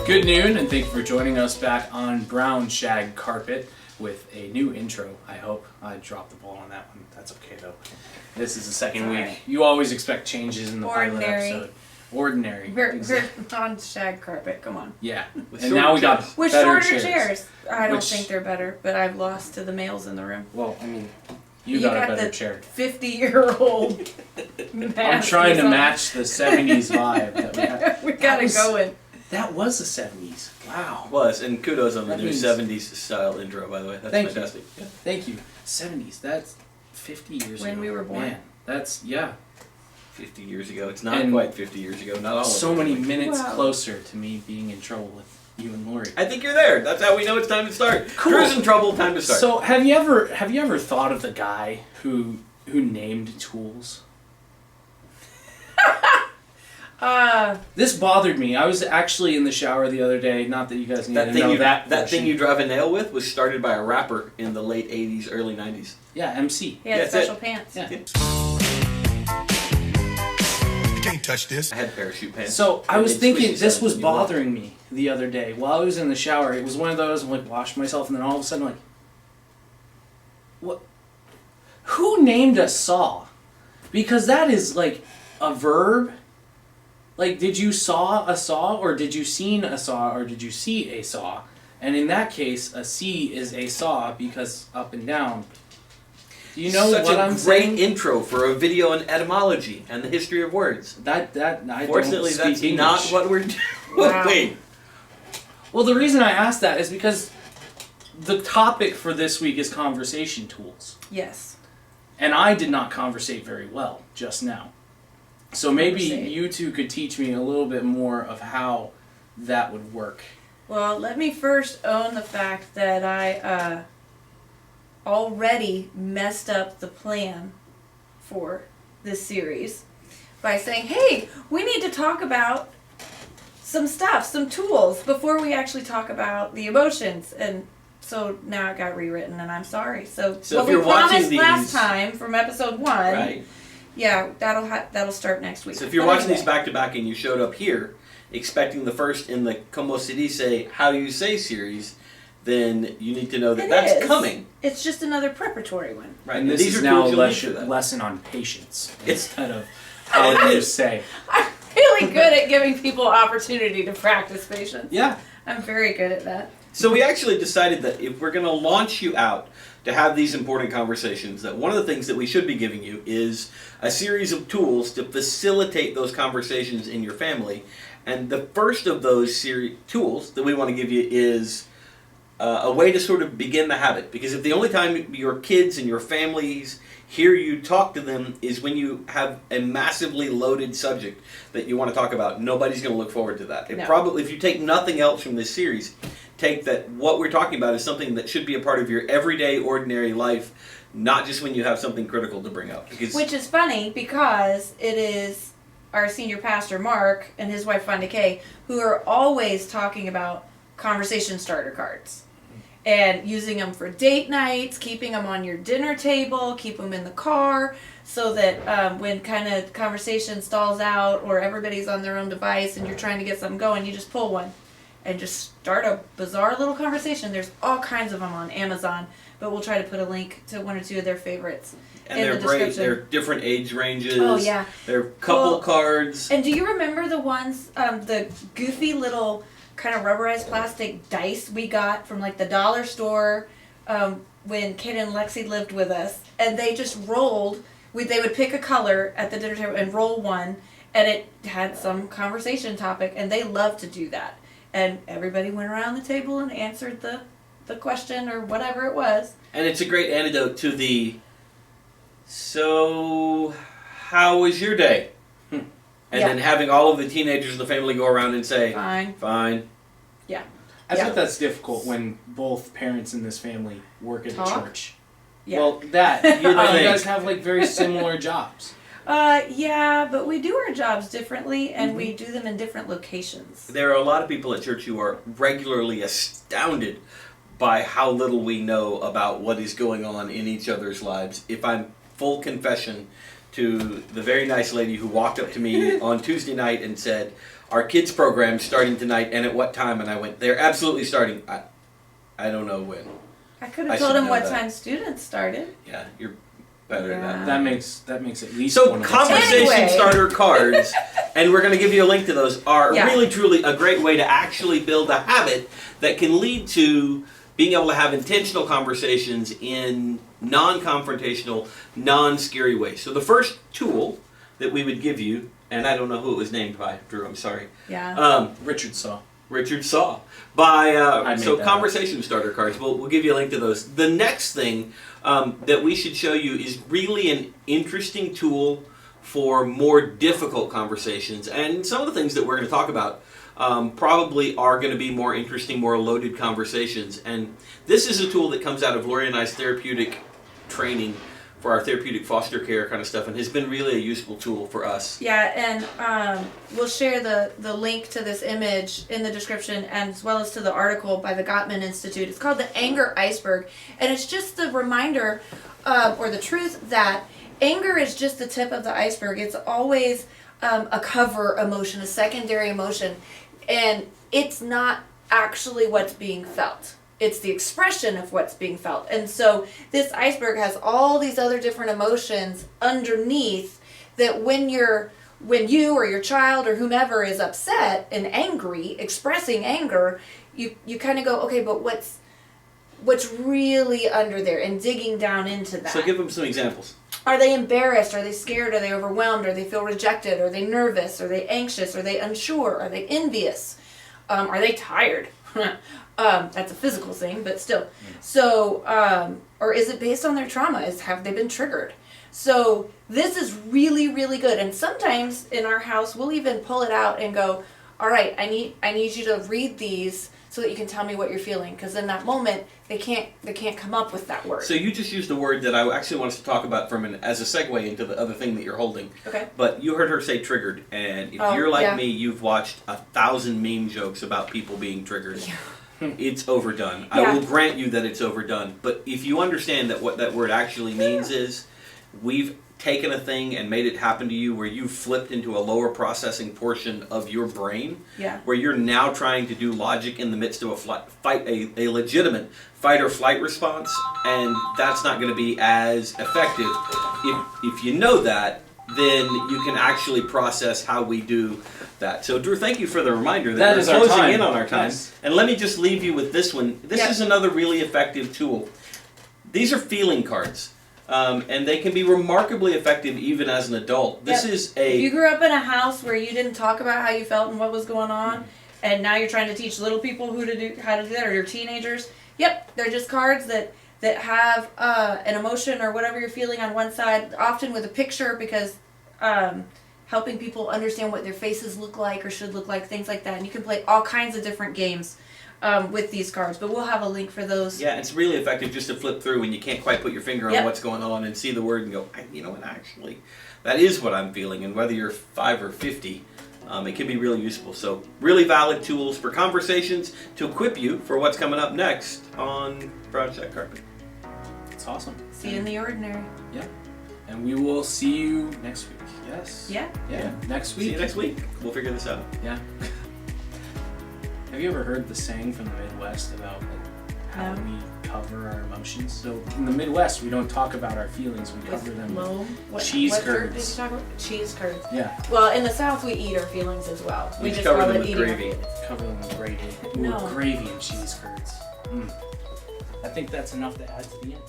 Good noon, and thank you for joining us back on brown shag carpet with a new intro, I hope. I dropped the ball on that one. That's okay, though. This is the second week. Right. You always expect changes in the pilot Ordinary. episode. Ordinary. We're on shag carpet, come on. Yeah. With And now we got chairs. With better shorter chairs. I don't Which- think they're better, but I've lost to the males in the room. Well, I mean, you got a better the chair. 50-year-old I'm trying to match the 70s vibe that we have. We got it going. That was the 70s. Wow. Was, and kudos on the That new means- 70s style intro, by the way. That's Thank you. fantastic. Yeah. Thank you. 70s. That's 50 years ago. When we were born. Man, that's, yeah. 50 years ago. It's not And quite 50 years ago. Not all of So it. many minutes Wow. closer to me being in trouble with you and Lori. I think you're there. That's how we know it's time to start. Cool. Crew's in trouble. Time to start. So have you ever thought of the guy who named tools? This bothered me. I was actually in the shower the other day. Not that you guys need that to thing know you that. that thing portion. you drive a nail with was started by a rapper in the late 80s, early 90s. Yeah, MC. He had That's special it. pants. Yeah. You can't touch this. I had parachute pants. So I was They'd thinking squeeze this you was when you walk. bothering me the other day while I was in the shower. It was one of those I'm like washing myself and then all of a sudden I'm like, what? Who named a saw? Because that is like a verb. Like, did you saw a saw, or did you seen a saw, or did you see a saw? And in that case, a C is a saw because up and down. Do you know Such what a I'm great saying? intro for a video on etymology and the history of words. I Fortunately, don't that's speak English. not what we're doing. Wow. Wait. Well, the reason I asked that is because the topic for this week is conversation tools. Yes. And I did not conversate very well just now. So maybe Conversate. you two could teach me a little bit more of how that would work. Well, let me first own the fact that I already messed up the plan for this series by saying, hey, we need to talk about some stuff, some tools, before we actually talk about the emotions. And so now it got rewritten, and I'm sorry. So So what if we you're watching promised last these- time from episode 1, Right. yeah, that'll start next week. So if you're But watching anyway. these back to back and you showed up here expecting the first in the Como se dice How Do You Say series, then you need to know that It that's is. coming. It's just another preparatory one. Right. And this these is are now a tools you'll need for that. lesson on patience It's- instead of how do you say. I'm really good at giving people opportunity to practice patience. Yeah. I'm very good at that. So we actually decided that if we're going to launch you out to have these important conversations, that one of the things that we should be giving you is a series of tools to facilitate those conversations in your family. And the first of those tools that we want to give you is a way to sort of begin the habit. Because if the only time your kids and your families hear you talk to them is when you have a massively loaded subject that you want to talk about, nobody's going to look forward to that. It No. probably, if you take nothing else from this series, take that what we're talking about is something that should be a part of your everyday, ordinary life, not just when you have something critical to bring up. Because Which is funny because it is our senior pastor, Mark, and his wife, Fonda Kay, who are always talking about conversation starter cards. And using them for date nights, keeping them on your dinner table, keep them in the car, so that when kind of conversation stalls out or everybody's on their own device and you're trying to get something going, you just pull one and just start a bizarre little conversation. There's all kinds of them on Amazon, but we'll try to put a link to one or two of their favorites and in they're the great. description. They're different age ranges. Oh, yeah. They're couple Well, cards. And do you remember the ones, the goofy little kind of rubberized plastic dice we got from like the dollar store when Kate and Lexi lived with us? And they just rolled. They would pick a color at the dinner table and roll one, and it had some conversation topic, and they loved to do that. And everybody went around the table and answered the question or whatever it was. And it's a great antidote to the, so how was your day? And Yeah. then having all of the teenagers in the family go around and say, Fine. fine. Yeah. I Yeah. bet that's difficult when both parents in this family work at Talk? a church. Yeah. Well, that. You think. guys have like very similar jobs. Yeah, but we do our jobs differently, and we Mm-hmm. do them in different locations. There are a lot of people at church who are regularly astounded by how little we know about what is going on in each other's lives. If I'm full confession to the very nice lady who walked up to me on Tuesday night and said, "Our kids program's starting tonight, and at what time?" And I went, "They're absolutely starting. I don't know when." I could I have told should him know what that. time students started. Yeah, you're better at Yeah. that. That makes at least So one of the conversation Anyway. starter cards, and we're going to give you a link to those, are Yeah. really truly a great way to actually build a habit that can lead to being able to have intentional conversations in non-confrontational, non-scary ways. So the first tool that we would give you, and I don't know who it was named by, Drew, I'm sorry. Yeah. Richard Saw. Richard Saw. By I made so that conversation starter cards. We'll give you a link to those. The next thing that we should show you is really an interesting tool for more difficult conversations, and some of the things that we're going to talk about probably are going to be more interesting, more loaded conversations. And this is a tool that comes out of Lori and I's therapeutic training for our therapeutic foster care kind of stuff, and has been really a useful tool for us. Yeah, and we'll share the link to this image in the description, and as well as to the article by the Gottman Institute. It's called the Anger Iceberg, and it's just the reminder, or the truth, that anger is just the tip of the iceberg. It's always a cover emotion, a secondary emotion, and it's not actually what's being felt. It's the expression of what's being felt. And so this iceberg has all these other different emotions underneath that when you or your child or whomever is upset and angry, expressing anger, you kind of go, okay, but what's really under there, and digging down into that. So give them some examples. Are they embarrassed? Are they scared? Are they overwhelmed? Are they feel rejected? Are they nervous? Are they anxious? Are they unsure? Are they envious? Are they tired? That's a physical thing, but still. So, or is it based on their trauma? Have they been triggered? So this is really, really good. And sometimes in our house, we'll even pull it out and go, all right, I need you to read these so that you can tell me what you're feeling. Because in that moment, they can't come up with that word. So you just used a word that I actually want us to talk about as a segue into the other thing that you're holding. Okay. But you heard her say triggered, and if you're like me, you've watched 1,000 meme jokes about people being triggered. Yeah. It's overdone. Yeah. I will grant you that it's overdone. But if you understand that what that word actually means is, we've taken a thing and made it happen to you where you flipped into a lower processing portion of your brain, Yeah. where you're now trying to do logic in the midst of a legitimate fight or flight response, and that's not going to be as effective. If you know that, then you can actually process how we do that. So Drew, thank you for the reminder that we're is our closing time. in on our time. Yes. And let me just leave you with this one. This is another really effective tool. These are feeling cards. And they can be remarkably effective even as an adult. This is If you grew up in a house where you didn't talk about how you felt and what was going on, and now you're trying to teach little people how to do that, or your teenagers, they're just cards that have an emotion or whatever you're feeling on one side, often with a picture, because helping people understand what their faces look like or should look like, things like that. And you can play all kinds of different games with these cards, but we'll have a link for those. Yeah, it's really effective just to flip through when you can't quite put your finger on what's going on and see the word and go, you know what, actually, that is what I'm feeling. And whether you're 5 or 50, it can be really useful. So really valid tools for conversations to equip you for what's coming up next on Brown Shag Carpet. It's awesome. See you in the ordinary. Yeah. And we will see you next week. Yes. Yeah. Yeah. Next week. See you next week. We'll figure this out. Yeah. Have you ever heard the saying from the Midwest about how we cover our emotions? So in the Midwest, we don't talk about our feelings. We cover them with cheese what curds. Did you talk about? Cheese curds. Yeah. Well, in the South, we eat our feelings as well. We just cover call them it with eating our gravy. feelings. Cover them with gravy. No. Ooh, gravy and cheese curds. I think that's enough to add to the end.